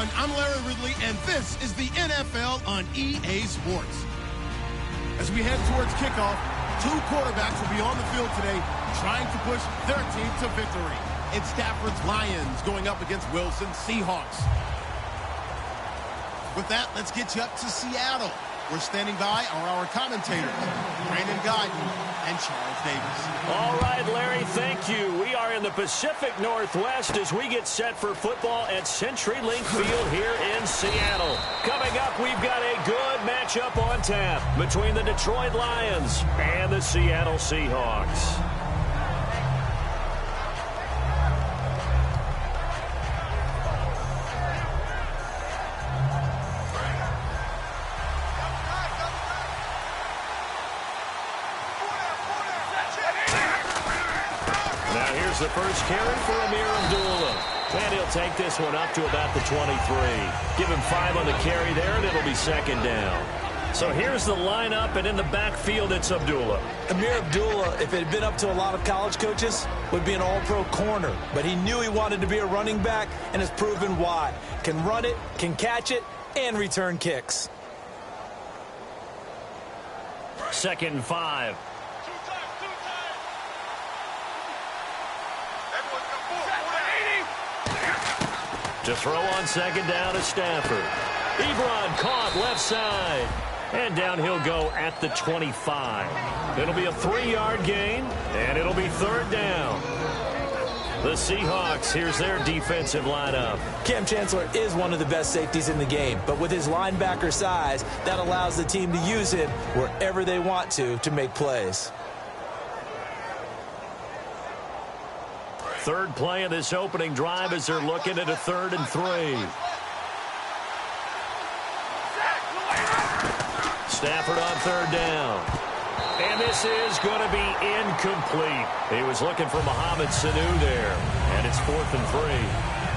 everyone. I'm Larry Ridley, and this is the NFL on EA Sports. As we head towards kickoff, two quarterbacks will be on the field today trying to push their team to victory. It's Stafford's Lions going up against Wilson's Seahawks. With that, let's get you up to Seattle. We're standing by are our commentators, Brandon Guyton and Charles Davis. All right, Larry, thank you. We are in the Pacific Northwest as we get set for football at CenturyLink Field here in Seattle. Coming up, we've got a good matchup on tap between the Detroit Lions and the Seattle Seahawks. The first carry for Amir Abdullah. And he'll take this one up to about the 23. Give him 5 on the carry there, and it'll be second down. So here's the lineup, and in the backfield, it's Abdullah. Amir Abdullah, if it had been up to a lot of college coaches, would be an all-pro corner. But he knew he wanted to be a running back, and has proven why. Can run it, can catch it, and return kicks. 2nd and 5. To throw on second down is Stafford. Ebron caught left side. And down he'll go at the 25. It'll be a 3-yard gain, and it'll be 3rd down. The Seahawks, here's their defensive lineup. Cam Chancellor is one of the best safeties in the game, but with his linebacker size, that allows the team to use him wherever they want to make plays. Third play of this opening drive as they're looking at a 3rd and 3. Stafford on 3rd down. And this is going to be incomplete. He was looking for Mohamed Sanu there. And it's 4th and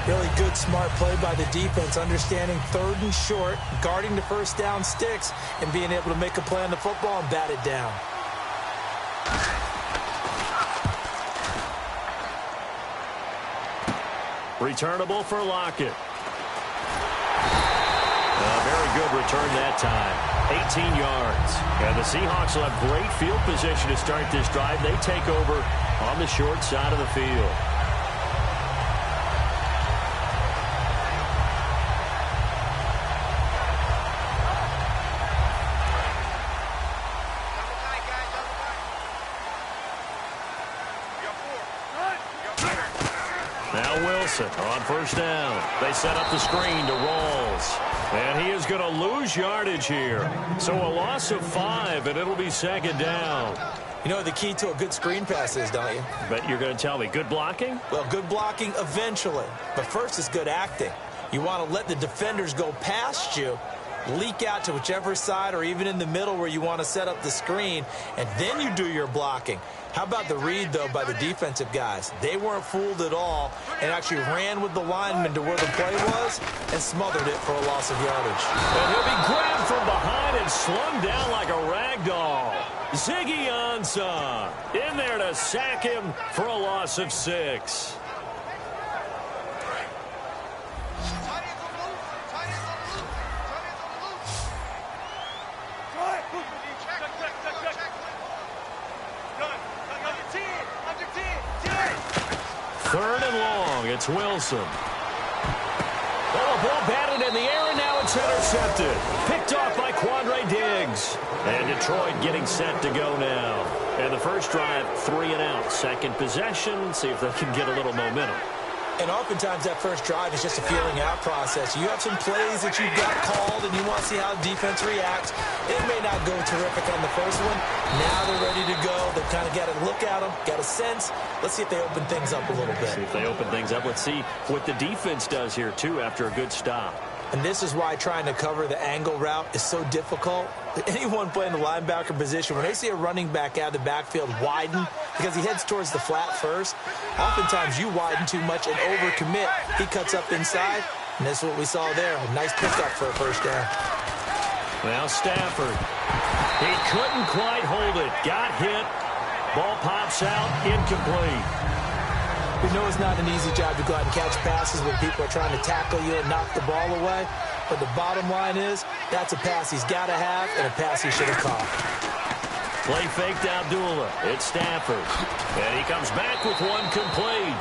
3. Really good, smart play by the defense, understanding 3rd and short, guarding the first down sticks, and being able to make a play on the football and bat it down. Returnable for Lockett. A very good return that time. 18 yards. And the Seahawks will have great field position to start this drive. They take over on the short side of the field. On 1st down, they set up the screen to Rawls. And he is going to lose yardage here. So a loss of 5, and it'll be 2nd down. You know what the key to a good screen pass is, don't you? But you're going to tell me, good blocking? Well, good blocking eventually. But first is good acting. You want to let the defenders go past you, leak out to whichever side or even in the middle where you want to set up the screen, and then you do your blocking. How about the read, though, by the defensive guys? They weren't fooled at all and actually ran with the lineman to where the play was and smothered it for a loss of yardage. And he'll be grabbed from behind and slung down like a rag doll. Ziggy Ansah in there to sack him for a loss of 6. Third and long, it's Wilson. Oh, ball batted in the air, and now it's intercepted. Picked off by Quandre Diggs. And Detroit getting set to go now. And the first drive, 3 and out. Second possession, see if they can get a little momentum. And oftentimes that first drive is just a feeling out process. You have some plays that you've got called and you want to see how the defense reacts. It may not go terrific on the first one. Now they're ready to go. They've kind of got to look at them, got a sense. Let's see if they open things up a little bit. See if they open things up. Let's see what the defense does here, too, after a good stop. And this is why trying to cover the angle route is so difficult. Anyone playing the linebacker position, when they see a running back out of the backfield widen because he heads towards the flat first, oftentimes you widen too much and overcommit. He cuts up inside, and this is what we saw there. A nice pickup for a first down. Now Stafford. He couldn't quite hold it. Got hit. Ball pops out. Incomplete. We know it's not an easy job to go out and catch passes when people are trying to tackle you and knock the ball away. But the bottom line is, that's a pass he's got to have and a pass he should have caught. Play faked Abdullah. It's Stafford. And he comes back with one complete.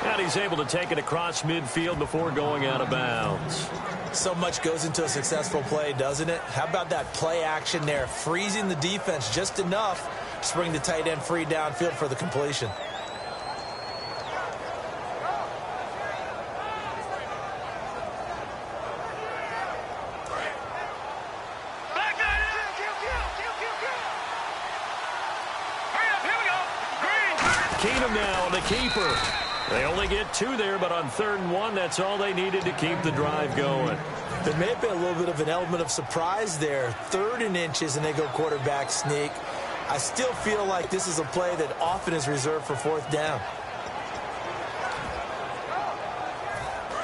And he's able to take it across midfield before going out of bounds. So much goes into a successful play, doesn't it? How about that play action there, freezing the defense just enough to bring the tight end free downfield for the completion. Keenum now, the keeper. They only get 2 there, but on 3rd and 1, that's all they needed to keep the drive going. There may have been a little bit of an element of surprise there. 3rd and inches, and they go quarterback sneak. I still feel like this is a play that often is reserved for 4th down.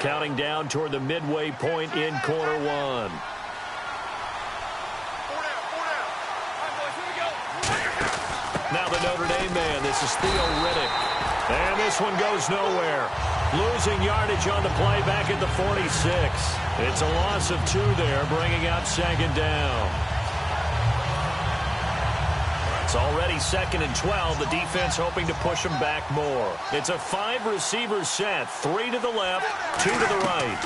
Counting down toward the midway point in quarter 1. Now the Notre Dame man, this is Theo Riddick. And this one goes nowhere. Losing yardage on the play back at the 46. It's a loss of 2 there, bringing up 2nd down. It's already 2nd and 12. The defense hoping to push them back more. It's a 5-receiver set. 3 to the left, 2 to the right.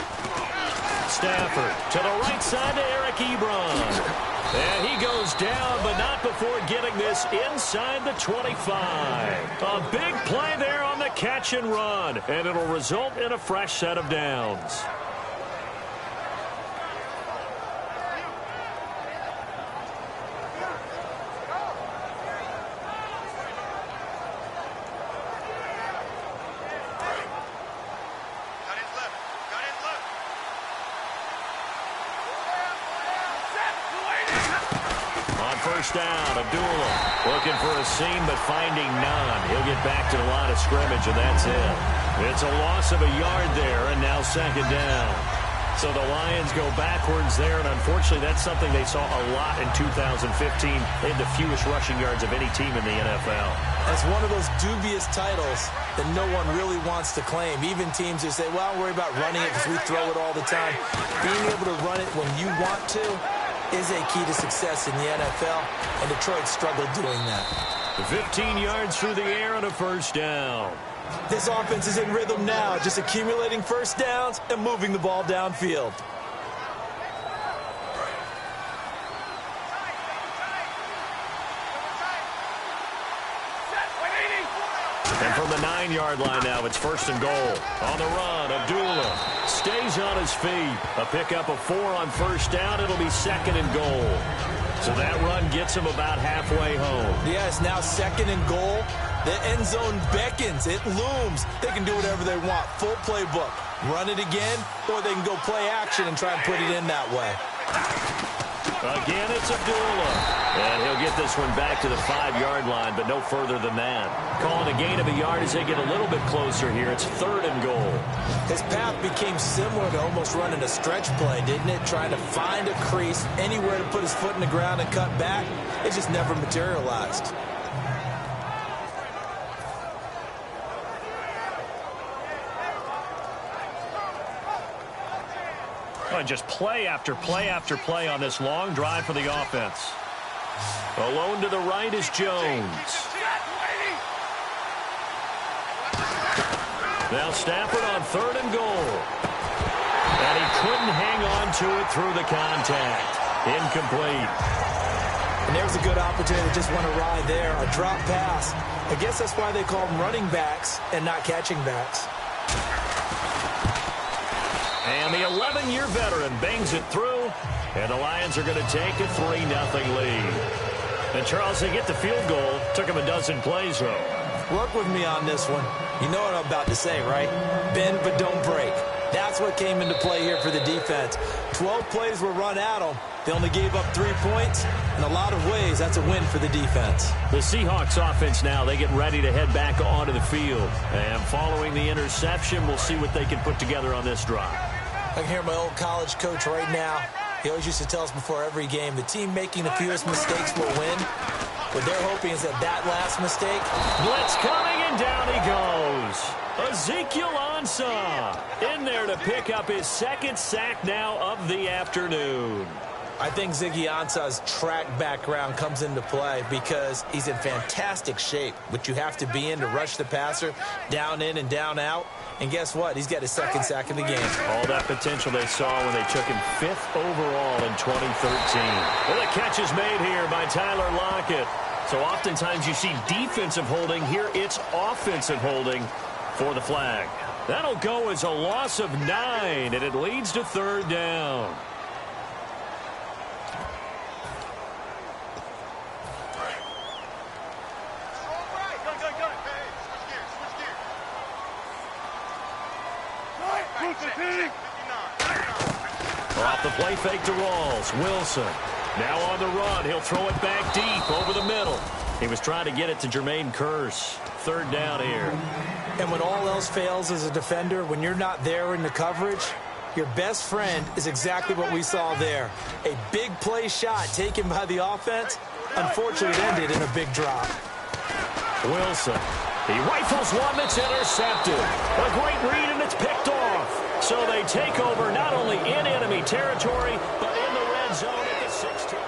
Stafford to the right side to Eric Ebron. And he goes down, but not before getting this inside the 25. A big play there on the catch and run, and it'll result in a fresh set of downs. First down, Abdullah looking for a seam but finding none. He'll get back to the line of scrimmage, and that's it. It's a loss of a yard there, and now 2nd down. So the Lions go backwards there, and unfortunately that's something they saw a lot in 2015. They had the fewest rushing yards of any team in the NFL. That's one of those dubious titles that no one really wants to claim. Even teams who say, well, don't worry about running it because we throw it all the time. Being able to run it when you want to is a key to success in the NFL, and Detroit struggled doing that. 15 yards through the air and a first down. This offense is in rhythm now, just accumulating first downs and moving the ball downfield. And from the 9-yard line now, it's 1st and goal. On the run, Abdullah stays on his feet. A pickup of 4 on first down. It'll be 2nd and goal. So that run gets him about halfway home. Yeah, it's now 2nd and goal. The end zone beckons. It looms. They can do whatever they want. Full playbook. Run it again, or they can go play action and try and put it in that way. Again, it's Abdullah. And he'll get this one back to the 5-yard line, but no further than that. Calling a gain of a yard as they get a little bit closer here. It's 3rd and goal. His path became similar to almost running a stretch play, didn't it? Trying to find a crease, anywhere to put his foot in the ground and cut back. It just never materialized. And just play after play after play on this long drive for the offense. Alone to the right is Jones. Now Stafford on 3rd and goal. And he couldn't hang on to it through the contact. Incomplete. And there's a good opportunity to just want to ride there. A drop pass. I guess that's why they call them running backs and not catching backs. And the 11-year veteran bangs it through, and the Lions are going to take a 3-0 lead. And, Charles, they get the field goal. Took them a dozen plays, though. Work with me on this one. You know what I'm about to say, right? Bend but don't break. That's what came into play here for the defense. 12 plays were run at them. They only gave up 3 points. In a lot of ways, that's a win for the defense. The Seahawks offense now, they get ready to head back onto the field. And following the interception, we'll see what they can put together on this drive. I can hear my old college coach right now. He always used to tell us before every game, the team making the fewest mistakes will win. What they're hoping is that last mistake. Blitz coming, and down he goes. goes. Ezekiel Ansah in there to pick up his second sack now of the afternoon. I think Ziggy Ansah's track background comes into play because he's in fantastic shape, which you have to be in to rush the passer down in and down out. And guess what? He's got his second sack of the game. All that potential they saw when they took him 5th overall in 2013. Well, the catch is made here by Tyler Lockett. So oftentimes you see defensive holding. Here it's offensive holding for the flag. That'll go as a loss of 9, and it leads to 3rd down. Off the play fake to Rawls. Wilson now on the run. He'll throw it back deep over the middle. He was trying to get it to Jermaine Kearse. 3rd down here. And when all else fails as a defender, when you're not there in the coverage, your best friend is exactly what we saw there. A big play shot taken by the offense. Unfortunately, it ended in a big drop. Wilson. He rifles one that's intercepted. A great read, and it's picked off. So they take over not only in enemy territory, but in the red zone at the 16.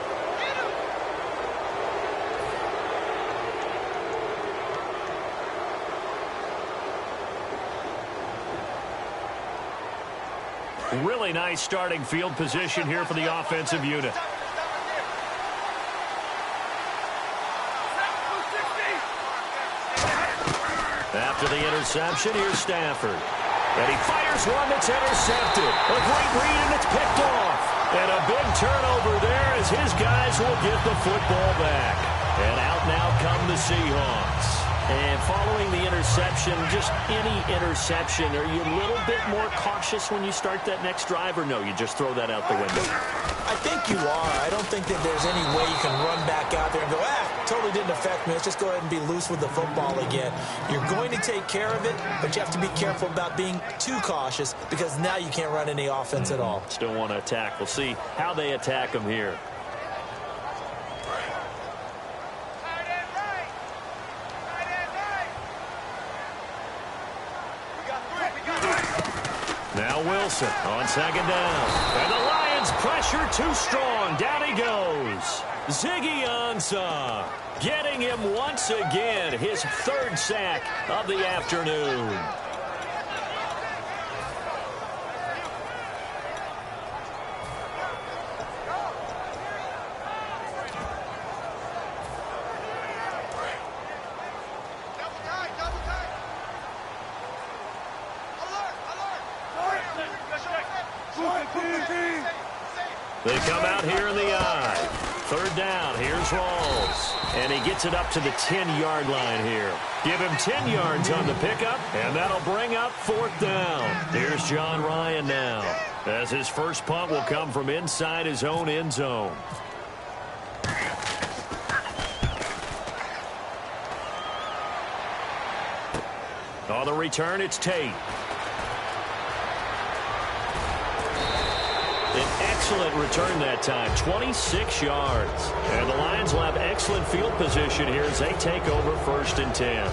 Really nice starting field position here for the offensive unit. After the interception, here's Stafford. And he fires one that's intercepted. A great read, and it's picked off. And a big turnover there as his guys will get the football back. And out now come the Seahawks. And following the interception, just any interception, are you a little bit more cautious when you start that next drive, or no, you just throw that out the window? I think you are. I don't think that there's any way you can run back out there and go, totally didn't affect me. Let's just go ahead and be loose with the football again. You're going to take care of it, but you have to be careful about being too cautious because now you can't run any offense at all. Still want to attack. We'll see how they attack them here. Now Wilson on 2nd down. And the Lions pressure too strong. Down he goes. Ziggy Ansah getting him once again. His 3rd sack of the afternoon. They come out here in the I. 3rd down. Here's Rawls. And he gets it up to the 10-yard line here. Give him 10 yards on the pickup, and that'll bring up 4th down. Here's John Ryan now, as his first punt will come from inside his own end zone. On the return, it's Tate. An excellent return that time, 26 yards. And the Lions will have excellent field position here as they take over 1st and 10.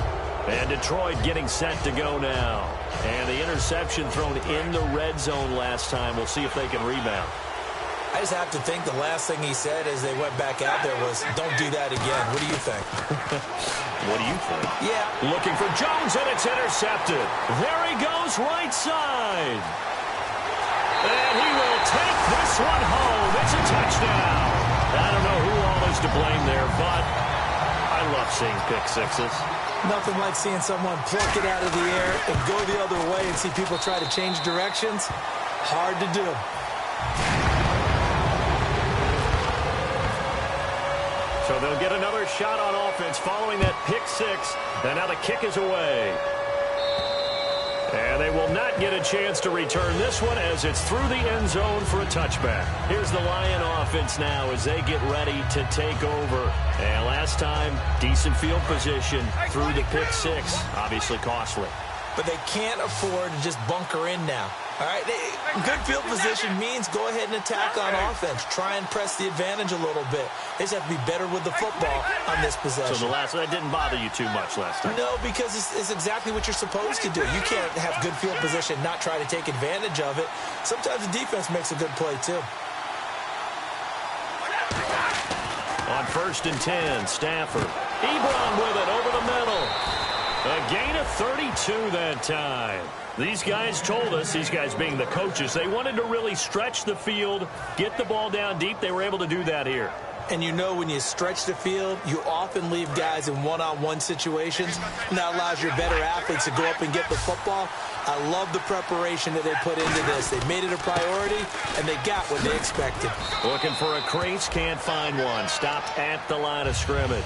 And Detroit getting set to go now. And the interception thrown in the red zone last time. We'll see if they can rebound. I just have to think the last thing he said as they went back out there was, don't do that again. What do you think? What do you think? Yeah. Looking for Jones, and it's intercepted. There he goes, right side. And he will take this one home. It's a touchdown. I don't know who all is to blame there, but I love seeing pick sixes. Nothing like seeing someone pluck it out of the air and go the other way and see people try to change directions. Hard to do. So they'll get another shot on offense following that pick six. And now the kick is away. And they will not get a chance to return this one as it's through the end zone for a touchback. Here's the Lion offense now as they get ready to take over. And last time, decent field position through the pick six. Obviously costly. but they can't afford to just bunker in now. All right, good field position means go ahead and attack on offense. Try and press the advantage a little bit. They just have to be better with the football on this possession. So that didn't bother you too much last time? No, because it's exactly what you're supposed to do. You can't have good field position, not try to take advantage of it. Sometimes the defense makes a good play, too. On 1st and 10, Stafford. Ebron with it over the middle. A gain of 32 that time. These guys told us, these guys being the coaches, they wanted to really stretch the field, get the ball down deep. They were able to do that here. And you know when you stretch the field, you often leave guys in one-on-one situations. And that allows your better athletes to go up and get the football. I love the preparation that they put into this. They made it a priority, and they got what they expected. Looking for a crease, can't find one. Stopped at the line of scrimmage.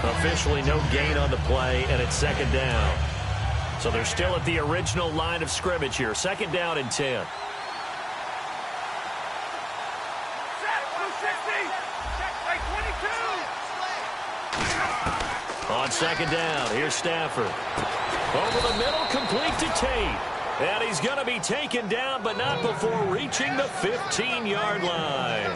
Officially no gain on the play, and it's 2nd down. So they're still at the original line of scrimmage here. 2nd down and 10. On 2nd down, here's Stafford. Over the middle, complete to Tate. And he's going to be taken down, but not before reaching the 15-yard line.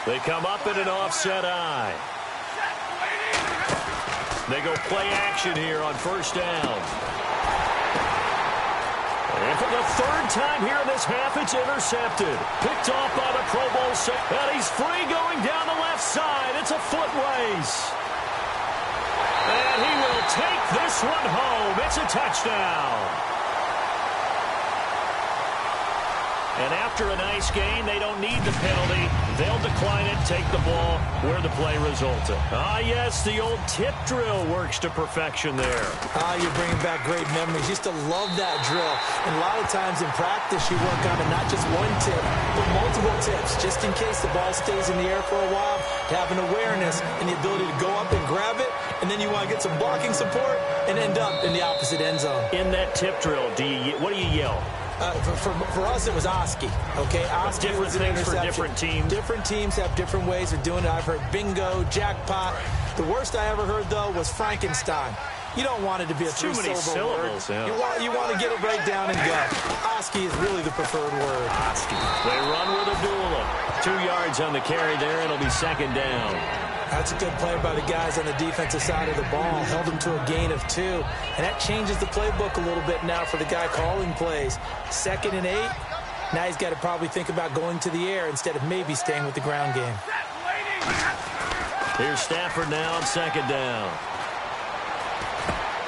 They come up in an offset eye. They go play action here on 1st down. And for the 3rd time here in this half, it's intercepted. Picked off by the Pro Bowl. And he's free going down the left side. It's a foot race. And he will take this one home. It's a touchdown. And after a nice gain, they don't need the penalty. They'll decline it, take the ball where the play resulted. Ah, yes, the old tip drill works to perfection there. You're bringing back great memories. Used to love that drill. And a lot of times in practice, you work on it, not just one tip, but multiple tips, just in case the ball stays in the air for a while, to have an awareness and the ability to go up and grab it, and then you want to get some blocking support and end up in the opposite end zone. In that tip drill, what do you yell? For us, it was Oski. Okay, Oski was an things interception. For different teams. Different teams have different ways of doing it. I've heard bingo, jackpot. The worst I ever heard, though, was Frankenstein. You don't want it to be a three-syllable word. Yeah. You want to get it right down and go. Oski is really the preferred word. Oski. They run with Abdullah. 2 yards on the carry there. It'll be 2nd down. That's a good play by the guys on the defensive side of the ball. Held them to a gain of 2. And that changes the playbook a little bit now for the guy calling plays. 2nd and 8. Now he's got to probably think about going to the air instead of maybe staying with the ground game. Here's Stafford now on 2nd down.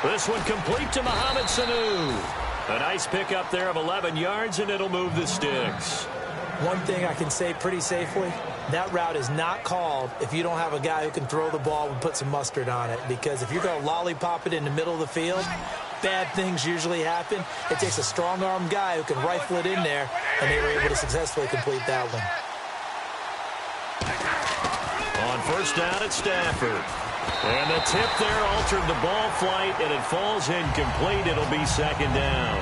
This one complete to Mohamed Sanu. A nice pickup there of 11 yards, and it'll move the sticks. One thing I can say pretty safely, that route is not called if you don't have a guy who can throw the ball and put some mustard on it. Because if you're going to lollipop it in the middle of the field, bad things usually happen. It takes a strong-armed guy who can rifle it in there, and they were able to successfully complete that one. On 1st down, it's Stafford. And the tip there altered the ball flight, and it falls incomplete. It'll be 2nd down.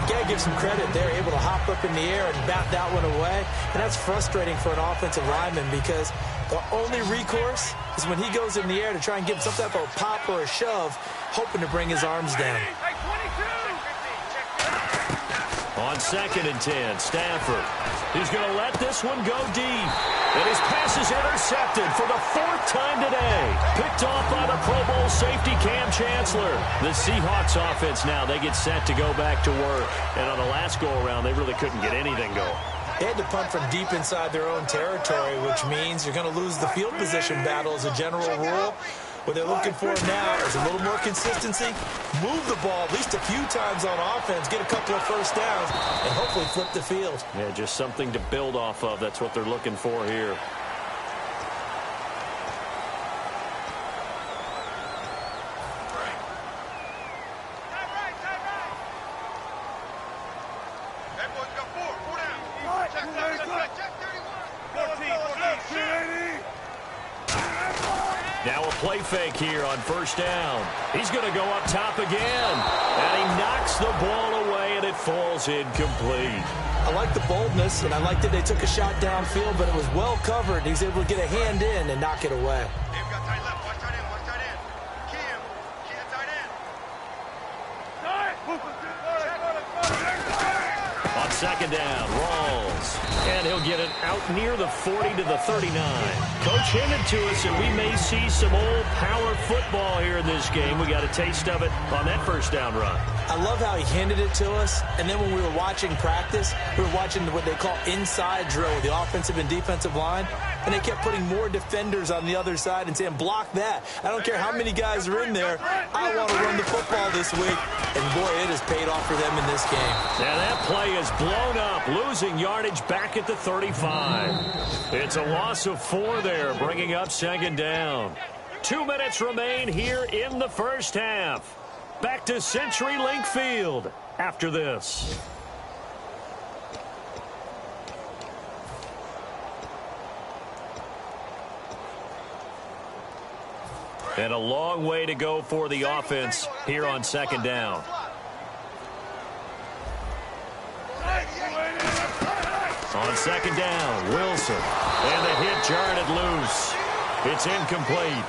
Got to give some credit. They're able to hop up in the air and bat that one away. And that's frustrating for an offensive lineman because the only recourse is when he goes in the air to try and give some type of pop or a shove, hoping to bring his arms down. On 2nd and 10, Stafford. He's going to let this one go deep. And his pass is intercepted for the 4th time today. Picked off by the Pro Bowl safety Cam Chancellor. The Seahawks offense now, they get set to go back to work. And on the last go-around, they really couldn't get anything going. They had to punt from deep inside their own territory, which means you're going to lose the field position battle as a general rule. What they're looking for now is a little more consistency, move the ball at least a few times on offense, get a couple of 1st downs, and hopefully flip the field. Yeah, just something to build off of. That's what they're looking for here. Now a play fake here on first down. He's going to go up top again. And he knocks the ball away, and it falls incomplete. I like the boldness, and I like that they took a shot downfield, but it was well covered. He's able to get a hand in and knock it away. On second down, Rawls. And he'll get it out near the 40 to the 39. Coach hinted to us that we may see some old power football here in this game. We got a taste of it on that first down run. I love how he hinted it to us, and then when we were watching practice, we were watching what they call inside drill with the offensive and defensive line, and they kept putting more defenders on the other side and saying, block that. I don't care how many guys are in there. I want to run the football this week. And, boy, it has paid off for them in this game. Now that play is blown up, losing yardage back at the 35. It's a loss of 4 there, bringing up second down. 2 minutes remain here in the first half. Back to CenturyLink Field after this. And a long way to go for the offense here on second down. On second down, Wilson. And the hit jarred loose. It's incomplete.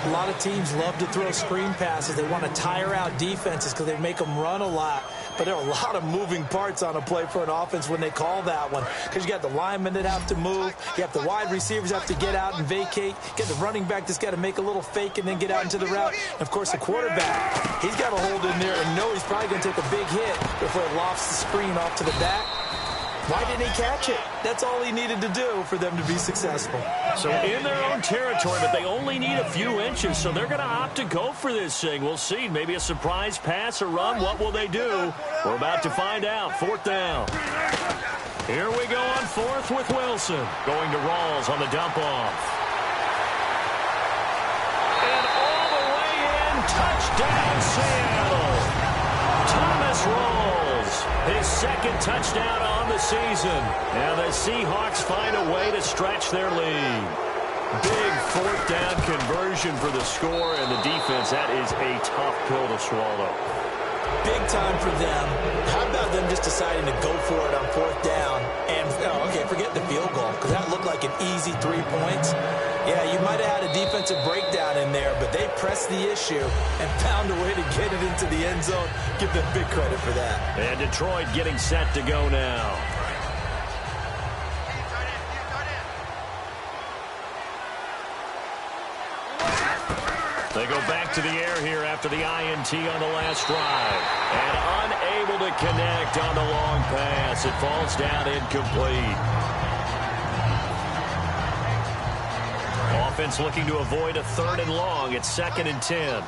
A lot of teams love to throw screen passes. They want to tire out defenses because they make them run a lot. But there are a lot of moving parts on a play for an offense when they call that one. Because you got the linemen that have to move. You have the wide receivers have to get out and vacate. You get the running back that's got to make a little fake and then get out into the route. And, of course, the quarterback, he's got to hold in there and know he's probably going to take a big hit before he lofts the screen off to the back. Why didn't he catch it? That's all he needed to do for them to be successful. So in their own territory, but they only need a few inches, so they're going to opt to go for this thing. We'll see. Maybe a surprise pass or run. What will they do? We're about to find out. Fourth down. Here we go on fourth with Wilson. Going to Rawls on the dump-off. And all the way in. Touchdown, Seattle. Thomas Rawls. His second touchdown on the season. And the Seahawks find a way to stretch their lead. Big fourth down conversion for the score, and the defense, that is a tough pill to swallow. Big time for them. How about them just deciding to go for it on fourth down? And, okay, forget the field goal, because that looked like an easy 3 points. Yeah, you might have had a defensive breakdown in there, but they pressed the issue and found a way to get it into the end zone. Give them big credit for that. And Detroit getting set to go now. They go back to the air here after the INT on the last drive. And unable to connect on the long pass. It falls down incomplete. Offense looking to avoid a 3rd and long. It's 2nd and 10.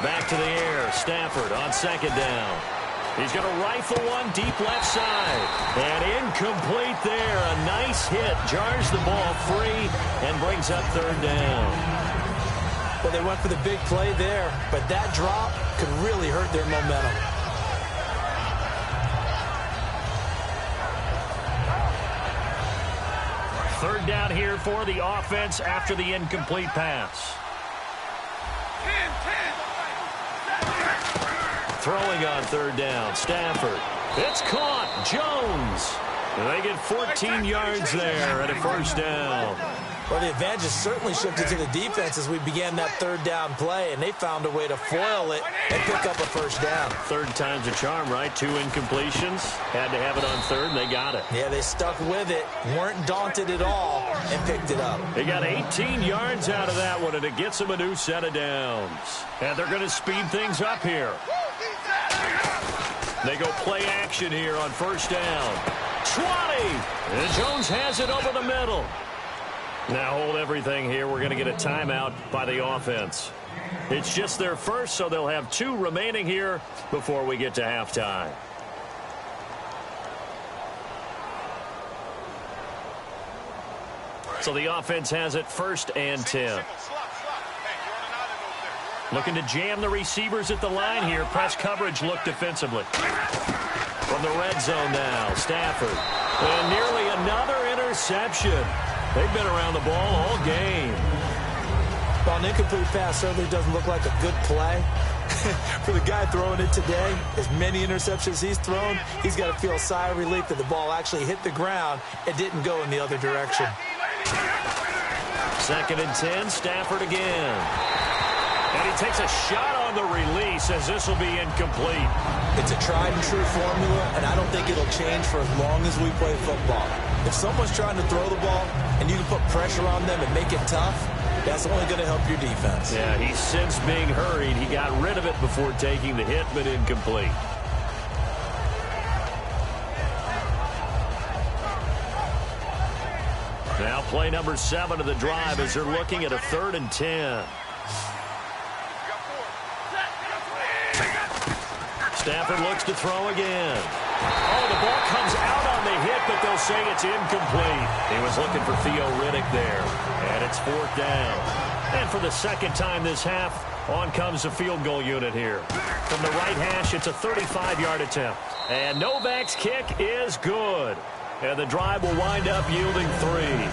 Back to the air. Stafford on 2nd down. He's going to rifle one deep left side. And incomplete there. A nice hit. Jars the ball free and brings up 3rd down. Well, they went for the big play there, but that drop could really hurt their momentum. Third down here for the offense after the incomplete pass. Throwing on 3rd down, Stafford. It's caught. Jones. And they get 14 yards there at a 1st down. Well, the advantage has certainly shifted to the defense as we began that 3rd down play, and they found a way to foil it and pick up a 1st down. 3rd time's a charm, right? 2 incompletions. Had to have it on 3rd, and they got it. Yeah, they stuck with it, weren't daunted at all, and picked it up. They got 18 yards out of that one, and it gets them a new set of downs. And they're going to speed things up here. They go play action here on 1st down. 20! And Jones has it over the middle. Now hold everything here. We're going to get a timeout by the offense. It's just their first, so they'll have 2 remaining here before we get to halftime. So the offense has it 1st and 10. Looking to jam the receivers at the line here. Press coverage look defensively. From the red zone now, Stafford. And nearly another interception interception. They've been around the ball all game. Well, an incomplete pass certainly doesn't look like a good play. For the guy throwing it today, as many interceptions he's thrown, he's got to feel a sigh of relief that the ball actually hit the ground and didn't go in the other direction. 2nd and 10, Stafford again. And he takes a shot on the release as this will be incomplete. It's a tried and true formula, and I don't think it'll change for as long as we play football. If someone's trying to throw the ball and you can put pressure on them and make it tough, that's only going to help your defense. Yeah, he's since being hurried. He got rid of it before taking the hit, but incomplete. Now play number 7 of the drive as they're looking at a 3rd and 10. Stafford looks to throw again. Oh, the ball comes out on the hit, but they'll say it's incomplete. He was looking for Theo Riddick there, and it's 4th down. And for the 2nd time this half, on comes the field goal unit here. From the right hash, it's a 35-yard attempt. And Novak's kick is good. And the drive will wind up yielding 3.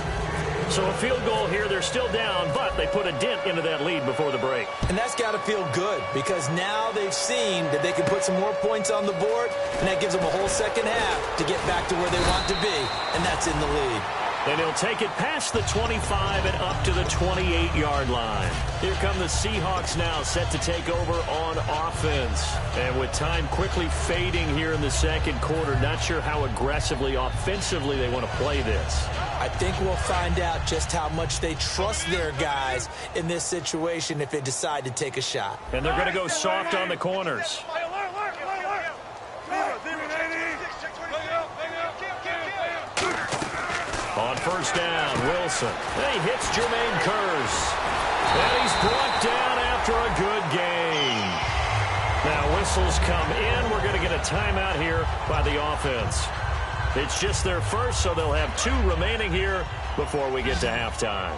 So a field goal here, they're still down, but they put a dent into that lead before the break. And that's got to feel good because now they've seen that they can put some more points on the board, and that gives them a whole 2nd half to get back to where they want to be, and that's in the lead. And he'll take it past the 25 and up to the 28-yard line. Here come the Seahawks now, set to take over on offense. And with time quickly fading here in the 2nd quarter, not sure how aggressively, offensively they want to play this. I think we'll find out just how much they trust their guys in this situation if they decide to take a shot. And they're going to go soft on the corners. On 1st down, Wilson. And he hits Jermaine Kearse. And he's brought down after a good game. Now whistles come in. We're going to get a timeout here by the offense. It's just their first, so they'll have 2 remaining here before we get to halftime.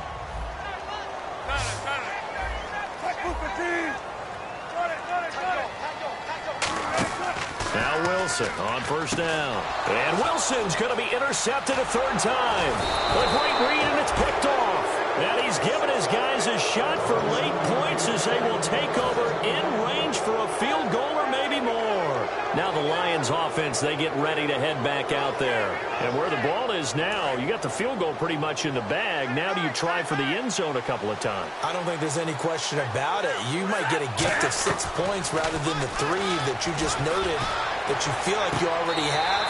Now Wilson on 1st down. And Wilson's going to be intercepted a 3rd time. A great read, and it's picked off. And he's given his guys a shot for late points as they will take over in range for a field goal or maybe more. Now the Lions offense, they get ready to head back out there. And where the ball is now, you got the field goal pretty much in the bag. Now do you try for the end zone a couple of times? I don't think there's any question about it. You might get a gift of 6 points rather than the 3 that you just noted that you feel like you already have.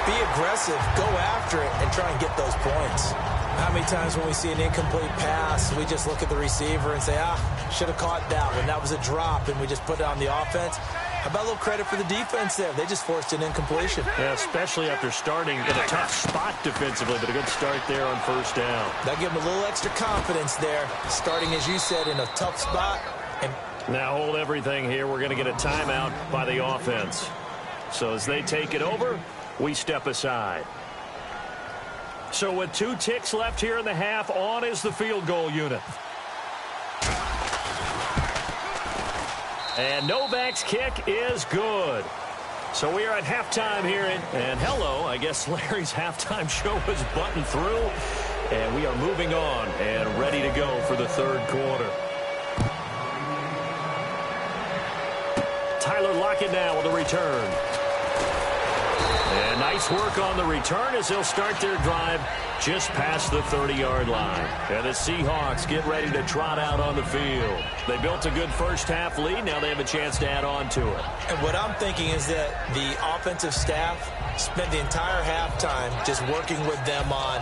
Be aggressive, go after it, and try and get those points. How many times when we see an incomplete pass, we just look at the receiver and say, should have caught that one. That was a drop, and we just put it on the offense. How about a little credit for the defense there? They just forced an incompletion. Yeah, especially after starting in a tough spot defensively, but a good start there on 1st down. That'll give them a little extra confidence there, starting, as you said, in a tough spot. And now hold everything here. We're going to get a timeout by the offense. So as they take it over, we step aside. So with 2 ticks left here in the half, on is the field goal unit. And Novak's kick is good. So we are at halftime here. And hello, I guess Larry's halftime show was buttoned through. And we are moving on and ready to go for the 3rd quarter. Tyler Lockett now with a return. And nice work on the return as they'll start their drive just past the 30-yard line. And the Seahawks get ready to trot out on the field. They built a good 1st half lead. Now they have a chance to add on to it. And what I'm thinking is that the offensive staff spent the entire halftime just working with them on,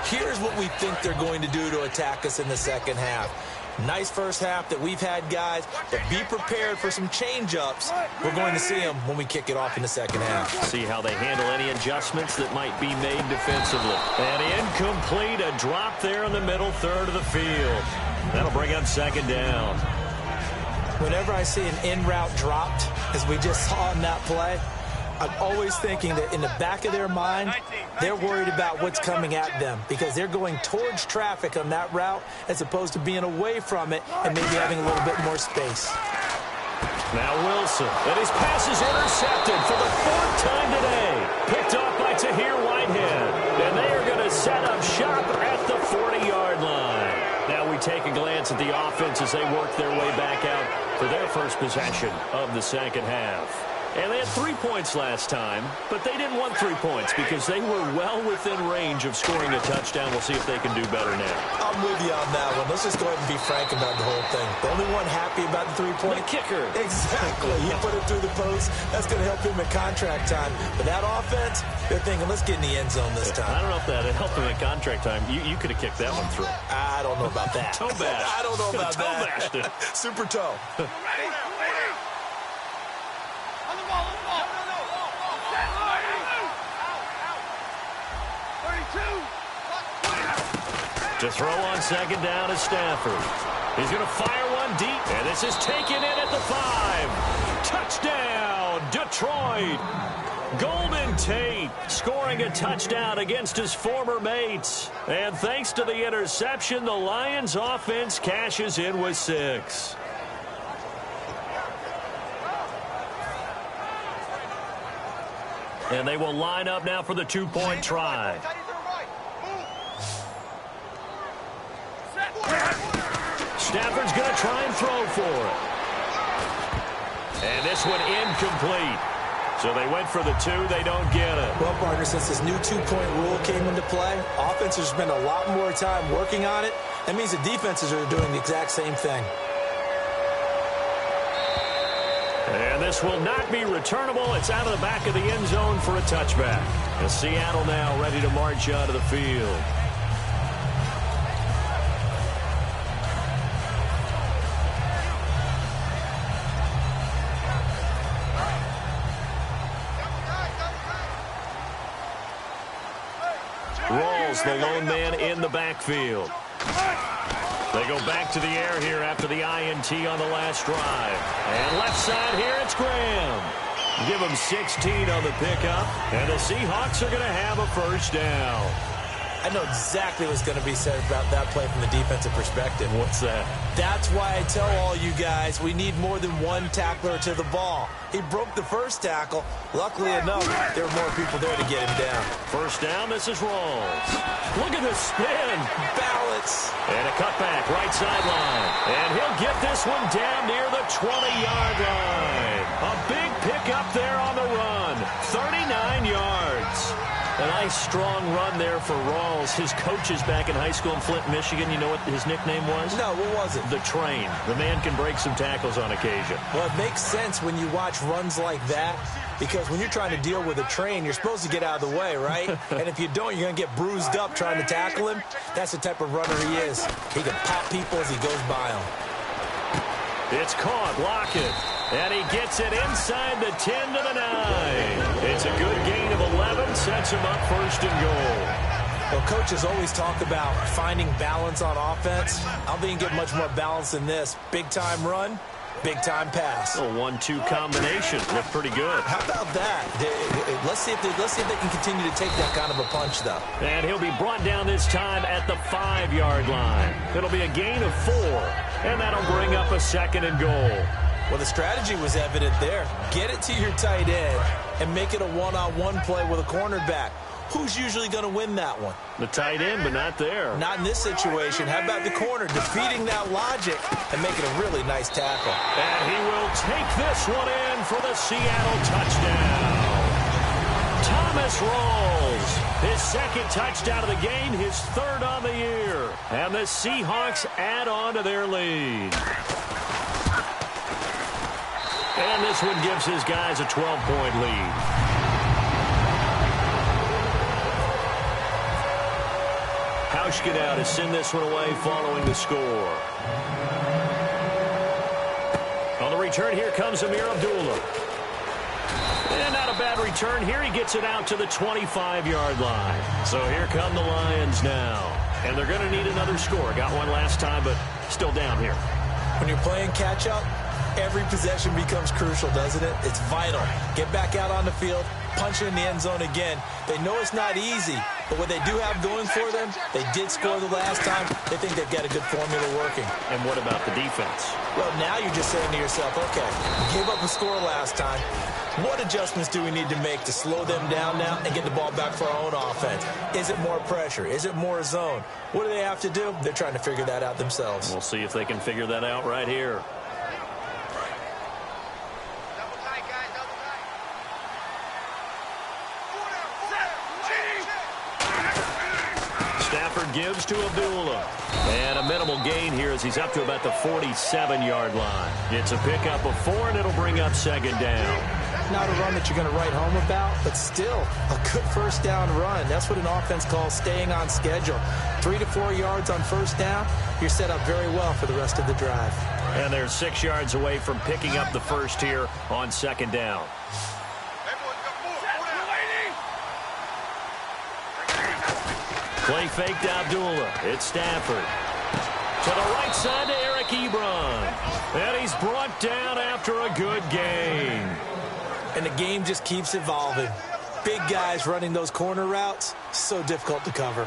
here's what we think they're going to do to attack us in the 2nd half. Nice 1st half that we've had, guys, but be prepared for some change-ups. We're going to see them when we kick it off in the 2nd half. See how they handle any adjustments that might be made defensively. And incomplete, a drop there in the middle 3rd of the field. That'll bring up 2nd down. Whenever I see an in-route dropped, as we just saw in that play, I'm always thinking that in the back of their mind, they're worried about what's coming at them because they're going towards traffic on that route as opposed to being away from it and maybe having a little bit more space. Now Wilson, and his pass is intercepted for the 4th time today. Picked off by Tahir Whitehead. And they are going to set up at the offense as they work their way back out for their first possession of the second half. And they had 3 points last time, but they didn't want 3 points because they were well within range of scoring a touchdown. We'll see if they can do better now. I'm with you on that one. Let's just go ahead and be frank about the whole thing. The only one happy about the 3-point? The kicker. Exactly. He put it through the post. That's going to help him in contract time. But that offense, they're thinking, let's get in the end zone this time. I don't know if that helped him in contract time. You could have kicked that one through. I don't know about that. Toe bash. I don't know about toe that. Bashed it. Super toe. To throw on second down is Stafford. He's going to fire one deep, and this is taken in at the 5. Touchdown, Detroit. Golden Tate scoring a touchdown against his former mates. And thanks to the interception, the Lions offense cashes in with 6. And they will line up now for the 2-point try. Stafford's going to try and throw for it. And this one incomplete. So they went for the 2. They don't get it. Well, partner, since this new 2-point rule came into play, offenses spend a lot more time working on it. That means the defenses are doing the exact same thing. And this will not be returnable. It's out of the back of the end zone for a touchback. And Seattle now ready to march out of the field. Rawls, the lone man in the backfield. They go back to the air here after the INT on the last drive. And left side here, it's Graham. Give him 16 on the pickup. And the Seahawks are going to have a first down. I know exactly what's going to be said about that play from the defensive perspective. What's that? That's why I tell all you guys we need more than one tackler to the ball. He broke the first tackle. Luckily enough, there were more people there to get him down. First down, this is Rawls. Look at the spin. Balance. And a cutback, right sideline. And he'll get this one down near the 20-yard line. A big pickup there on the run. 39 yards. A nice, strong run there for Rawls. His coaches back in high school in Flint, Michigan, you know what his nickname was? No, what was it? The Train. The man can break some tackles on occasion. Well, it makes sense when you watch runs like that, because when you're trying to deal with a train, you're supposed to get out of the way, right? And if you don't, you're going to get bruised up trying to tackle him. That's the type of runner he is. He can pop people as he goes by them. It's caught. Lockett. And he gets it inside the 10 to the 9. It's a good gain of 11. Sets him up first and goal. Well, coaches always talk about finding balance on offense. I don't think you can get much more balance than this. Big-time run, big-time pass. A 1-2 combination. Looked pretty good. How about that? Let's see if they can continue to take that kind of a punch, though. And he'll be brought down this time at the 5-yard line. It'll be a gain of 4. And that'll bring up a second and goal. Well, the strategy was evident there. Get it to your tight end and make it a one-on-one play with a cornerback. Who's usually going to win that one? The tight end, but not there. Not in this situation. How about the corner defeating that logic and making a really nice tackle? And he will take this one in for the Seattle touchdown. Thomas Rawls, his second touchdown of the game, his third on the year. And the Seahawks add on to their lead. And this one gives his guys a 12-point lead. Hauschka to send this one away following the score. On the return, here comes Amir Abdullah. And not a bad return here. He gets it out to the 25-yard line. So here come the Lions now. And they're going to need another score. Got one last time, but still down here. When you're playing catch-up, every possession becomes crucial, doesn't it? It's vital. Get back out on the field, punch it in the end zone again. They know it's not easy, but what they do have going for them, they did score the last time. They think they've got a good formula working. And what about the defense? Well, now you're just saying to yourself, okay, gave up a score last time. What adjustments do we need to make to slow them down now and get the ball back for our own offense? Is it more pressure? Is it more zone? What do they have to do? They're trying to figure that out themselves. We'll see if they can figure that out right here. Stafford gives to Abdullah. And a minimal gain here as he's up to about the 47-yard line. It's a pickup of 4, and it'll bring up second down. Not a run that you're going to write home about, but still a good first down run. That's what an offense calls staying on schedule. 3 to 4 yards on first down, you're set up very well for the rest of the drive. And they're 6 yards away from picking up the first here on second down. Play fake to Abdullah. It's Stafford. To the right side to Eric Ebron. And he's brought down after a good gain. And the game just keeps evolving. Big guys running those corner routes, so difficult to cover.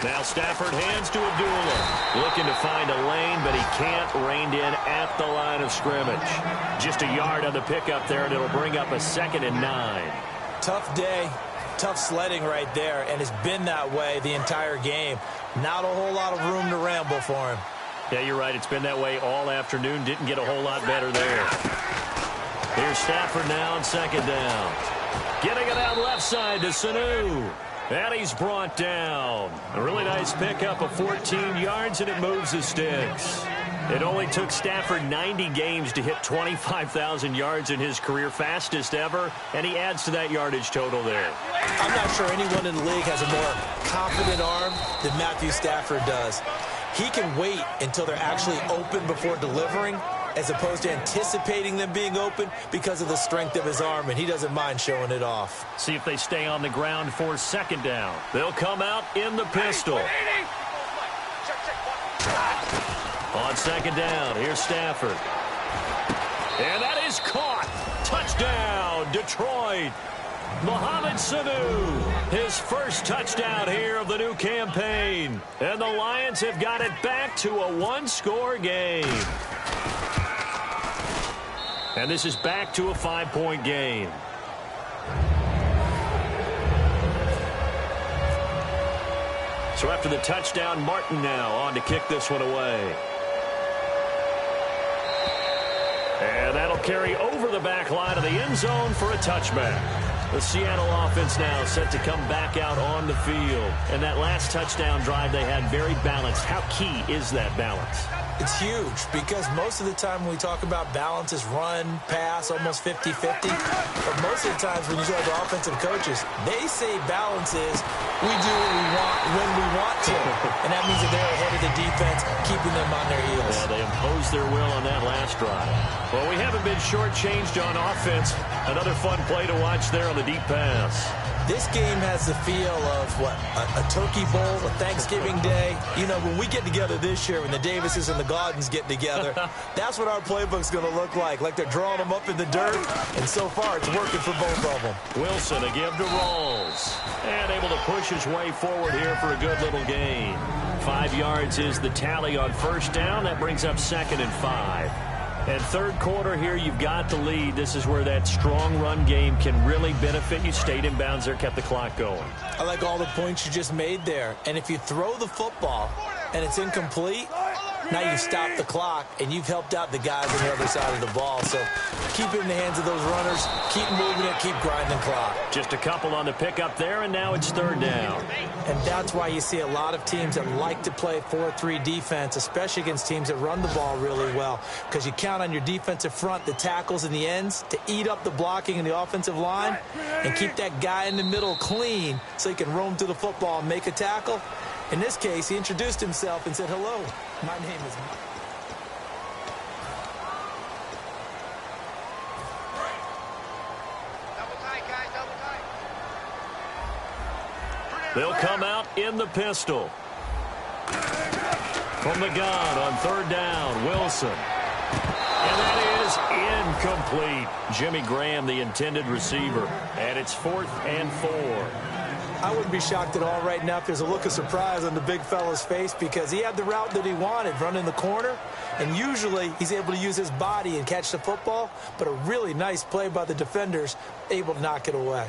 Now Stafford hands to Abdullah. Looking to find a lane, but he can't. Reined in at the line of scrimmage. Just a yard on the pickup there, and it'll bring up a 2nd and 9. Tough day. Tough sledding right there, and it's been that way the entire game. Not a whole lot of room to ramble for him. Yeah, you're right. It's been that way all afternoon. Didn't get a whole lot better there. Here's Stafford now on second down. Getting it out left side to Sanu. And he's brought down. A really nice pickup of 14 yards, and it moves the sticks. It only took Stafford 90 games to hit 25,000 yards in his career, fastest ever, and he adds to that yardage total there. I'm not sure anyone in the league has a more confident arm than Matthew Stafford does. He can wait until they're actually open before delivering, as opposed to anticipating them being open because of the strength of his arm, and he doesn't mind showing it off. See if they stay on the ground for second down. They'll come out in the pistol. On second down, here's Stafford. And that is caught. Touchdown, Detroit. Mohamed Sanu, his first touchdown here of the new campaign. And the Lions have got it back to a one-score game. And this is back to a 5-point game. So after the touchdown, Martin now on to kick this one away. And that'll carry over the back line of the end zone for a touchback. The Seattle offense now set to come back out on the field. And that last touchdown drive they had very balanced. How key is that balance? It's huge because most of the time when we talk about balance is run, pass, almost 50-50. But most of the times when you talk to offensive coaches, they say balance is we do what we want when we want to. And that means that they're ahead of the defense, keeping them on their heels. Yeah, they imposed their will on that last drive. Well, we haven't been shortchanged on offense. Another fun play to watch there on the deep pass. This game has the feel of, what, a turkey bowl, a Thanksgiving day. You know, when we get together this year, when the Davises and the Gaudens get together, that's what our playbook's going to look like they're drawing them up in the dirt. And so far, it's working for both of them. Wilson a give to Rawls. And able to push his way forward here for a good little gain. 5 yards is the tally on first down. That brings up 2nd and 5. And third quarter here, you've got the lead. This is where that strong run game can really benefit you. Stayed in bounds there, kept the clock going. I like all the points you just made there. And if you throw the football and it's incomplete, now you've stopped the clock and you've helped out the guys on the other side of the ball. So keep it in the hands of those runners. Keep moving it. Keep grinding clock. Just a couple on the pickup there, and now it's third down. And that's why you see a lot of teams that like to play 4-3 defense, especially against teams that run the ball really well, because you count on your defensive front, the tackles and the ends, to eat up the blocking in the offensive line and keep that guy in the middle clean so he can roam to the football and make a tackle. In this case, he introduced himself and said, "Hello, my name is Mike." They'll come out in the pistol. From the gun on third down, Wilson. And that is incomplete. Jimmy Graham, the intended receiver. And it's 4th and 4. I wouldn't be shocked at all right now if there's a look of surprise on the big fella's face because he had the route that he wanted, running the corner, and usually he's able to use his body and catch the football, but a really nice play by the defenders, able to knock it away.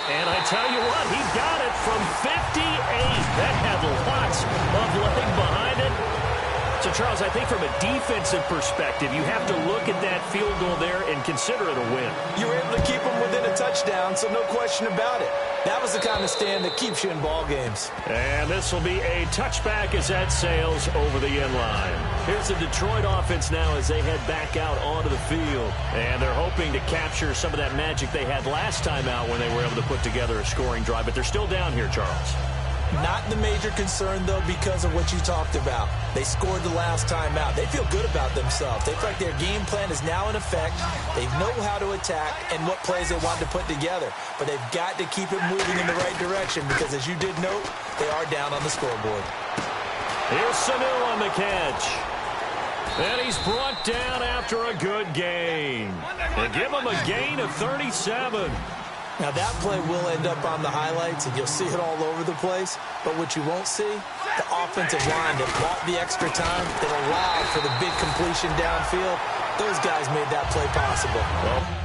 And I tell you what, he got it from 58. That had lots of leg behind it. So, Charles, I think from a defensive perspective, you have to look at that field goal there and consider it a win. You were able to keep him within a touchdown, so no question about it. That was the kind of stand that keeps you in ball games. And this will be a touchback as that sails over the end line. Here's the Detroit offense now as they head back out onto the field. And they're hoping to capture some of that magic they had last time out when they were able to put together a scoring drive. But they're still down here, Charles. Not the major concern, though, because of what you talked about. They scored the last time out. They feel good about themselves. They feel like their game plan is now in effect. They know how to attack and what plays they want to put together. But they've got to keep it moving in the right direction because, as you did note, they are down on the scoreboard. Here's Sanu on the catch. And he's brought down after a good gain. They give him a gain of 37. Now, that play will end up on the highlights, and you'll see it all over the place. But what you won't see, the offensive line that bought the extra time, that allowed for the big completion downfield, those guys made that play possible. Well,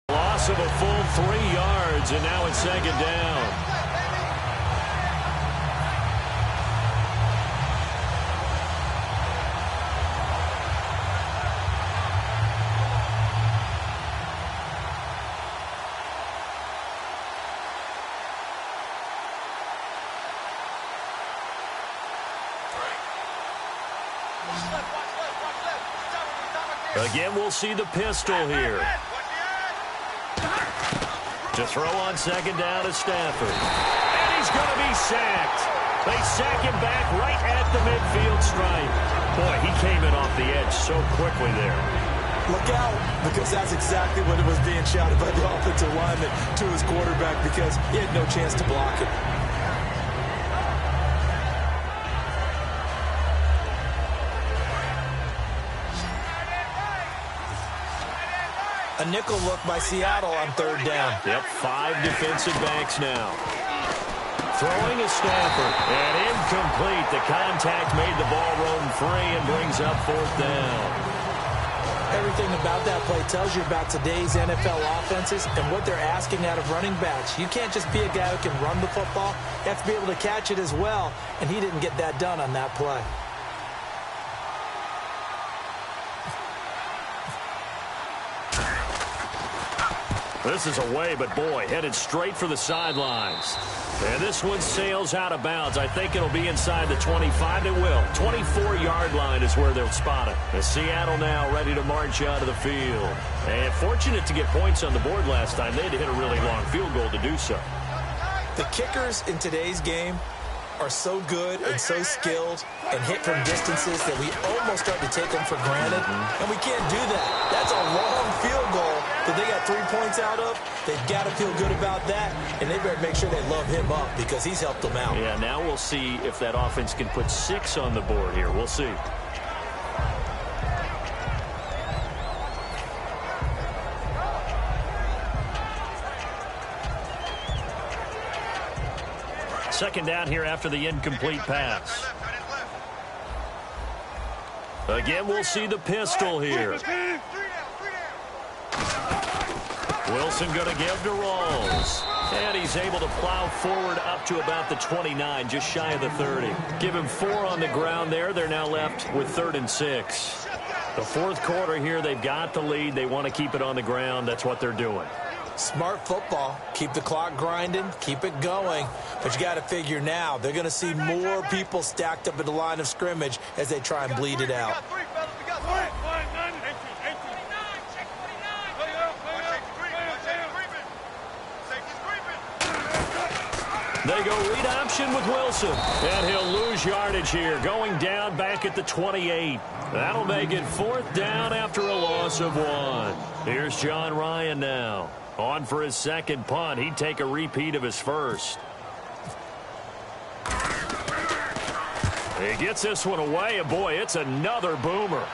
loss of a full 3 yards, and now it's second down. Again, we'll see the pistol here. To throw on second down is Stafford. And he's going to be sacked. They sack him back right at the midfield stripe. Boy, he came in off the edge so quickly there. Look out, because that's exactly what it was being shouted by the offensive lineman to his quarterback because he had no chance to block it. A nickel look by Seattle on third down. Yep, 5 defensive backs now. Throwing is Stafford. And incomplete. The contact made the ball roam free and brings up fourth down. Everything about that play tells you about today's NFL offenses and what they're asking out of running backs. You can't just be a guy who can run the football. You have to be able to catch it as well, and he didn't get that done on that play. This is away, but boy, headed straight for the sidelines. And this one sails out of bounds. I think it'll be inside the 25. It will. 24-yard line is where they'll spot it. And Seattle now ready to march out of the field. And fortunate to get points on the board last time. They had to hit a really long field goal to do so. The kickers in today's game are so good and so skilled and hit from distances that we almost start to take them for granted. And we can't do that. That's a long field goal that they got 3 points out of. They've got to feel good about that, and they better make sure they love him up because he's helped them out. Yeah, now we'll see if that offense can put 6 on the board here. We'll see. Second down here after the incomplete pass. Again, we'll see the pistol here. Wilson going to give to Rawls. And he's able to plow forward up to about the 29, just shy of the 30. Give him 4 on the ground there. They're now left with 3rd and 6. The fourth quarter here, they've got the lead. They want to keep it on the ground. That's what they're doing. Smart football. Keep the clock grinding. Keep it going. But you got to figure now, they're going to see more people stacked up at the line of scrimmage as they try and bleed it out. They go read option with Wilson. And he'll lose yardage here, going down back at the 28. That'll make it 4th down after a loss of 1. Here's John Ryan now. On for his second punt. He'd take a repeat of his first. He gets this one away, and boy, it's another boomer.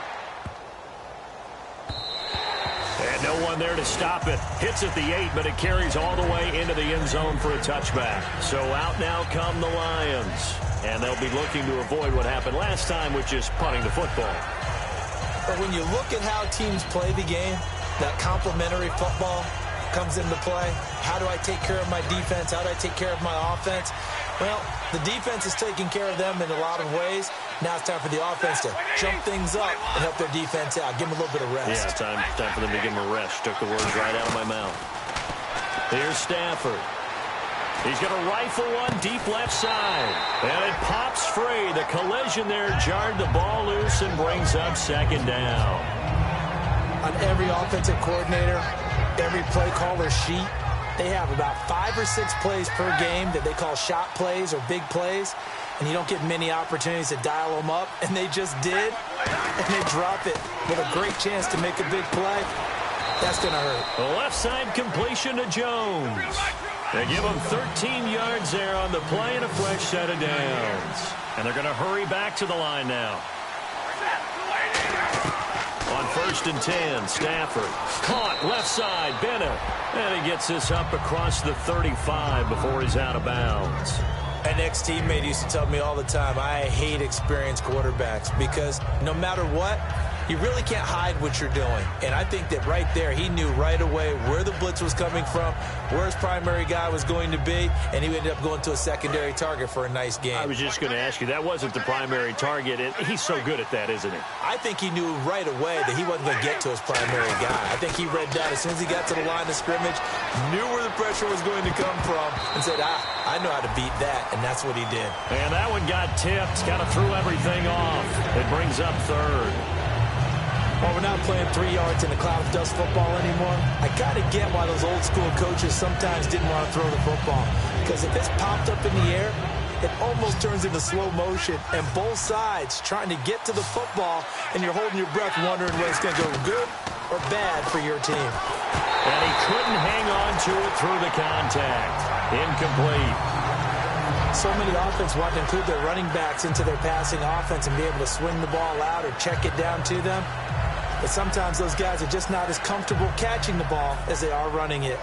And no one there to stop it. Hits at the 8, but it carries all the way into the end zone for a touchback. So out now come the Lions. And they'll be looking to avoid what happened last time, which is punting the football. But when you look at how teams play the game, that complementary football comes into play. How do I take care of my defense? How do I take care of my offense? Well, the defense is taking care of them in a lot of ways. Now it's time for the offense to jump things up and help their defense out. Give them a little bit of rest. Yeah, time for them to give them a rest. Took the words right out of my mouth. Here's Stafford. He's going to rifle one deep left side. And it pops free. The collision there jarred the ball loose and brings up 2nd down. On every offensive coordinator, every play caller sheet, they have about 5 or 6 plays per game that they call shot plays or big plays, and you don't get many opportunities to dial them up, and they just did, and they drop it with a great chance to make a big play. That's going to hurt. The left side completion to Jones. They give him 13 yards there on the play and a fresh set of downs. And they're going to hurry back to the line now. On 1st and 10, Stafford. Caught left side, Bennett. And he gets this up across the 35 before he's out of bounds. An ex-teammate used to tell me all the time, I hate experienced quarterbacks because no matter what, you really can't hide what you're doing. And I think that right there, he knew right away where the blitz was coming from, where his primary guy was going to be, and he ended up going to a secondary target for a nice game. I was just going to ask you, that wasn't the primary target, and he's so good at that, isn't he? I think he knew right away that he wasn't going to get to his primary guy. I think he read that as soon as he got to the line of scrimmage, knew where the pressure was going to come from, and said, I know how to beat that, and that's what he did. And that one got tipped, kind of threw everything off. It brings up 3rd. Well, we're not playing 3 yards in a cloud of dust football anymore. I kind of get why those old school coaches sometimes didn't want to throw the football. Because if it's popped up in the air, it almost turns into slow motion. And both sides trying to get to the football, and you're holding your breath wondering whether it's going to go good or bad for your team. And he couldn't hang on to it through the contact. Incomplete. So many offense want to include their running backs into their passing offense and be able to swing the ball out or check it down to them. But sometimes those guys are just not as comfortable catching the ball as they are running it.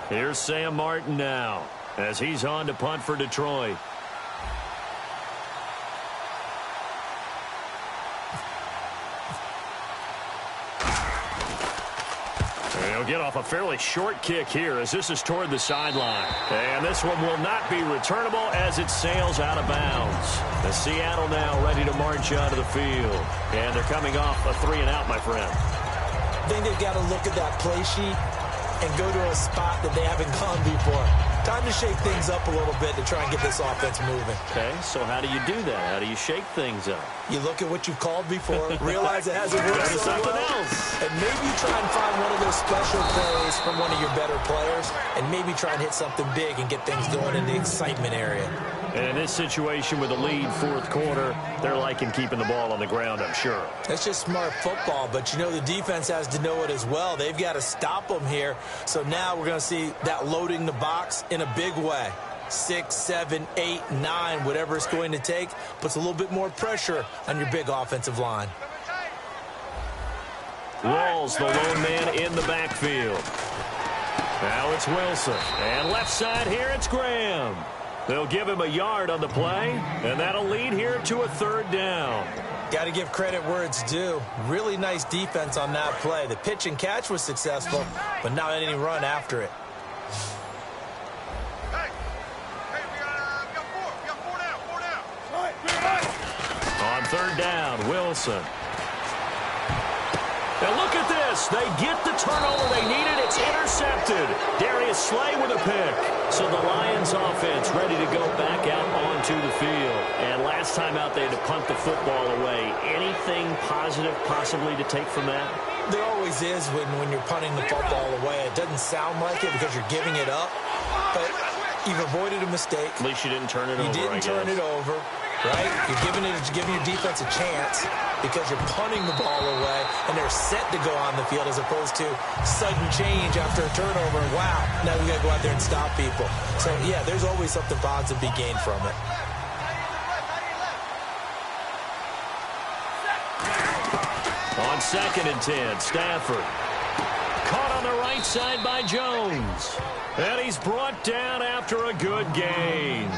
Here's Sam Martin now as he's on to punt for Detroit. He'll get off a fairly short kick here as this is toward the sideline. And this one will not be returnable as it sails out of bounds. The Seattle now ready to march onto the field. And they're coming off a 3-and-out, my friend. I think they've got to look at that play sheet and go to a spot that they haven't gone before. Time to shake things up a little bit to try and get this offense moving. Okay, so how do you do that? How do you shake things up? You look at what you've called before, realize it hasn't worked so well, and maybe try and find one of those special plays from one of your better players, and maybe try and hit something big and get things going in the excitement area. And in this situation with a lead 4th quarter, they're liking keeping the ball on the ground, I'm sure. That's just smart football, but you know the defense has to know it as well. They've got to stop them here. So now we're going to see that loading the box in a big way. 6, 7, 8, 9, whatever it's going to take, puts a little bit more pressure on your big offensive line. Rawls, the lone man in the backfield. Now it's Wilson. And left side here, it's Graham. They'll give him a yard on the play, and that'll lead here to a 3rd down. Got to give credit where it's due. Really nice defense on that play. The pitch and catch was successful, but not any run after it. On 3rd down, Wilson. And look at this. They get the turnover they needed. It's intercepted. Darius Slay with a pick. So the Lions offense ready to go back out onto the field. And last time out, they had to punt the football away. Anything positive possibly to take from that? There always is when you're punting the football away. It doesn't sound like it because you're giving it up, but you've avoided a mistake. At least you didn't turn it over, You didn't turn it over, right? You're giving your defense a chance because you're punting the ball away, and they're set to go on the field as opposed to sudden change after a turnover. And wow, now we got to go out there and stop people. So, yeah, there's always something positive to be gained from it. On 2nd and 10, Stafford. Caught on the right side by Jones. And he's brought down after a good gain.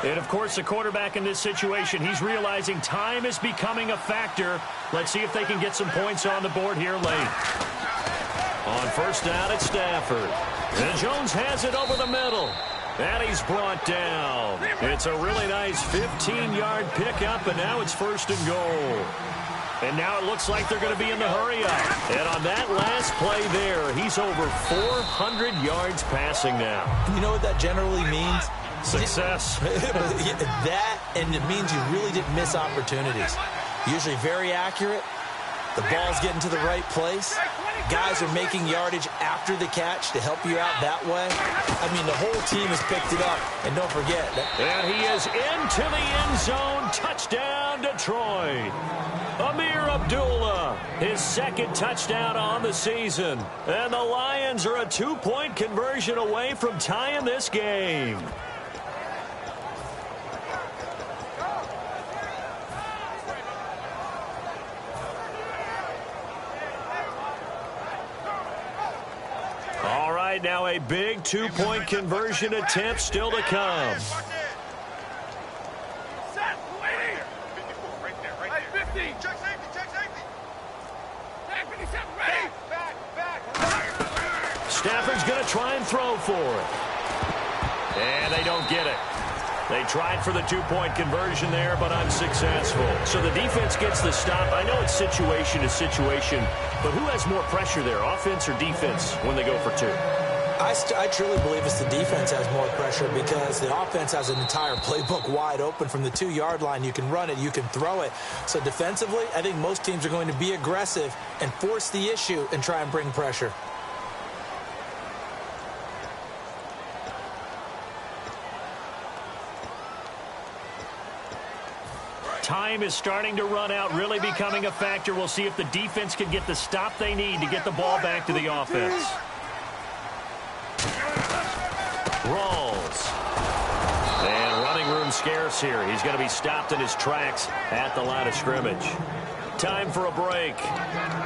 And, of course, the quarterback in this situation, he's realizing time is becoming a factor. Let's see if they can get some points on the board here late. On 1st down, it's Stafford. And Jones has it over the middle. And he's brought down. It's a really nice 15-yard pickup, and now it's 1st and goal. And now it looks like they're going to be in the hurry-up. And on that last play there, he's over 400 yards passing now. You know what that generally means? Success. That, and it means you really didn't miss opportunities. Usually very accurate. The ball's getting to the right place. Guys are making yardage after the catch to help you out that way. I mean, the whole team has picked it up. And don't forget. And he is into the end zone. Touchdown, Detroit. Amir Abdullah, his 2nd touchdown on the season. And the Lions are a 2-point conversion away from tying this game. All right, now a big 2-point conversion attempt still to come. Stafford's going to try and throw for it. And they don't get it. They tried for the 2-point conversion there, but unsuccessful. So the defense gets the stop. I know it's situation to situation, but who has more pressure there, offense or defense, when they go for 2? I truly believe it's the defense has more pressure because the offense has an entire playbook wide open from the 2-yard line. You can run it, you can throw it. So defensively, I think most teams are going to be aggressive and force the issue and try and bring pressure. Time is starting to run out, really becoming a factor. We'll see if the defense can get the stop they need to get the ball back to the offense. Rolls. And running room scarce here. He's going to be stopped in his tracks at the line of scrimmage. Time for a break.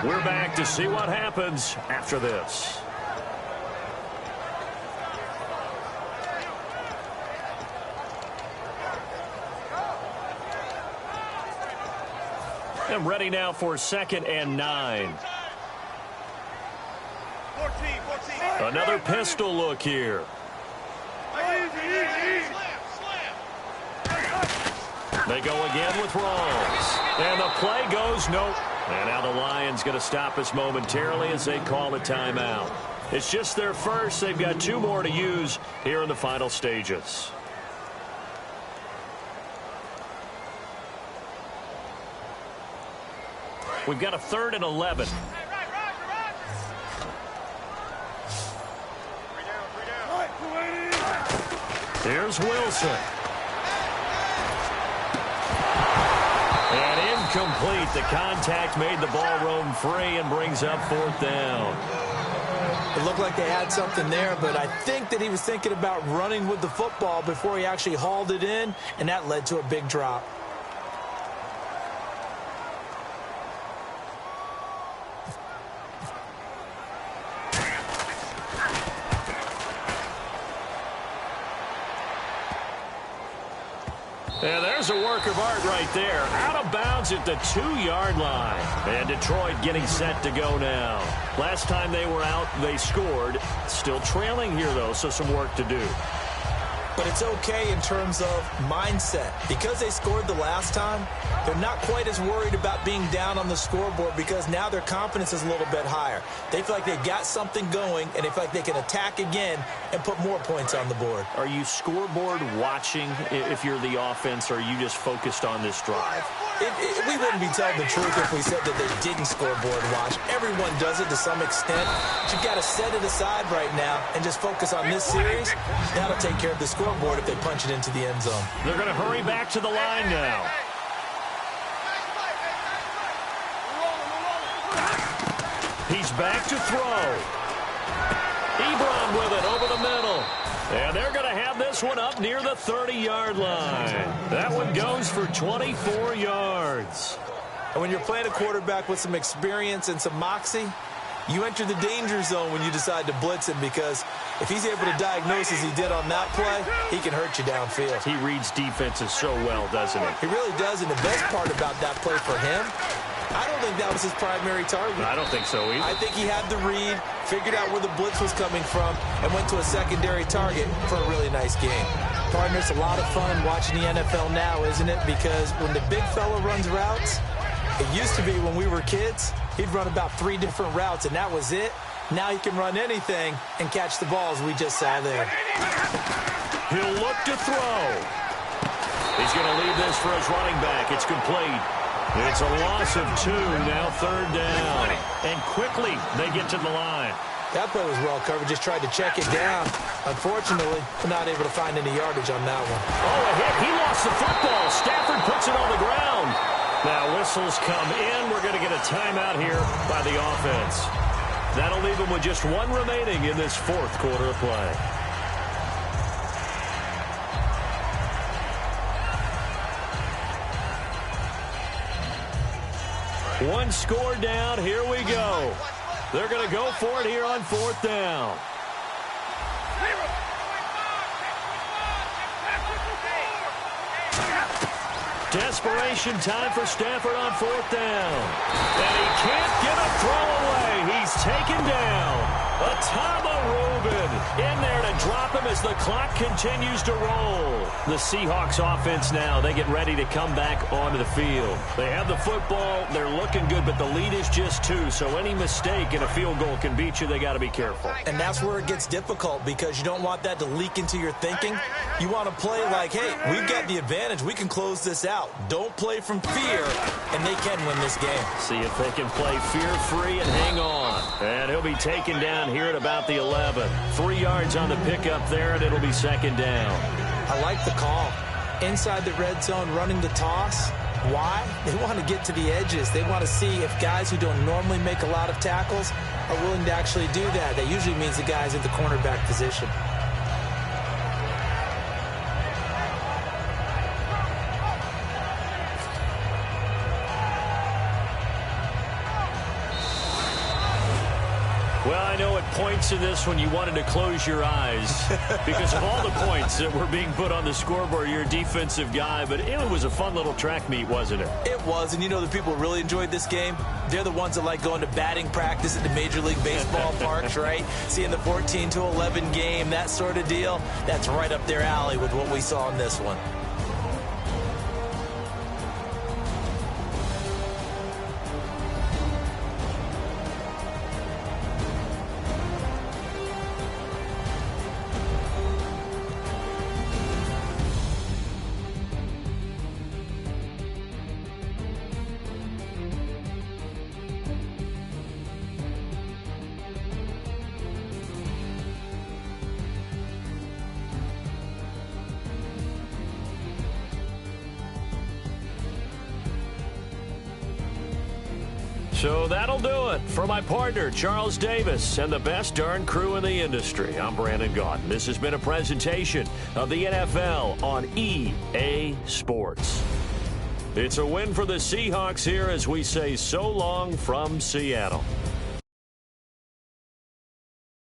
We're back to see what happens after this. And ready now for 2nd and 9. 14. Another pistol look here. They go again with Rawls. And the play goes nope. And now the Lions going to stop us momentarily as they call a timeout. It's just their first. They've got 2 more to use here in the final stages. We've got a 3rd and 11. Here's Wilson. And incomplete. The contact made the ball roam free and brings up 4th down. It looked like they had something there, but I think that he was thinking about running with the football before he actually hauled it in, and that led to a big drop. And there's a work of art right there. Out of bounds at the 2-yard line. And Detroit getting set to go now. Last time they were out, they scored. Still trailing here, though, so some work to do. But it's okay in terms of mindset. Because they scored the last time, they're not quite as worried about being down on the scoreboard because now their confidence is a little bit higher. They feel like they've got something going, and they feel like they can attack again and put more points on the board. Are you scoreboard watching if you're the offense, or are you just focused on this drive? We wouldn't be telling the truth if we said that they didn't scoreboard watch. Everyone does it to some extent. But you've got to set it aside right now and just focus on this series. That'll take care of the scoreboard if they punch it into the end zone. They're going to hurry back to the line now. He's back to throw. Ebron with it over the middle. And they're going to have this one up near the 30-yard line. That one goes for 24 yards. And when you're playing a quarterback with some experience and some moxie, you enter the danger zone when you decide to blitz him, because if he's able to diagnose as he did on that play, he can hurt you downfield. He reads defenses so well, doesn't he? He really does, and the best part about that play for him, I don't think that was his primary target. I don't think so either. I think he had the read, figured out where the blitz was coming from, and went to a secondary target for a really nice game. Partner, it's a lot of fun watching the NFL now, isn't it? Because when the big fella runs routes, it used to be when we were kids, he'd run about 3 different routes, and that was it. Now he can run anything and catch the balls we just saw there. He'll look to throw. He's going to leave this for his running back. It's complete. It's a loss of 2, now 3rd down. And quickly they get to the line. That play was well covered, just tried to check it down. Unfortunately, we're not able to find any yardage on that one. Oh, a hit. He lost the football. Stafford puts it on the ground. Now whistles come in. We're going to get a timeout here by the offense. That'll leave them with just 1 remaining in this 4th quarter of play. One score down. Here we go. They're going to go for it here on 4th down. Desperation time for Stafford on 4th down. And he can't get a throw away. He's taken down. Atama Rubin in there to drop him as the clock continues to roll. The Seahawks offense now, they get ready to come back onto the field. They have the football. They're looking good, but the lead is just 2. So any mistake in a field goal can beat you. They got to be careful. And that's where it gets difficult, because you don't want that to leak into your thinking. You want to play like, hey, we've got the advantage. We can close this out. Don't play from fear, and they can win this game. See if they can play fear-free and hang on. And he'll be taken down here at about the 11. 3 yards on the pickup there, and it'll be 2nd down. I like the call. Inside the red zone, running the toss. Why? They want to get to the edges. They want to see if guys who don't normally make a lot of tackles are willing to actually do that. That usually means the guys at the cornerback position. Well, I know at points in this one you wanted to close your eyes because of all the points that were being put on the scoreboard. You're a defensive guy, but it was a fun little track meet, wasn't it? It was, and you know the people who really enjoyed this game? They're the ones that like going to batting practice at the Major League Baseball parks, right? Seeing the 14-11 game, that sort of deal. That's right up their alley with what we saw in this one. So that'll do it. For my partner, Charles Davis, and the best darn crew in the industry, I'm Brandon Gaudin. This has been a presentation of the NFL on EA Sports. It's a win for the Seahawks here as we say so long from Seattle.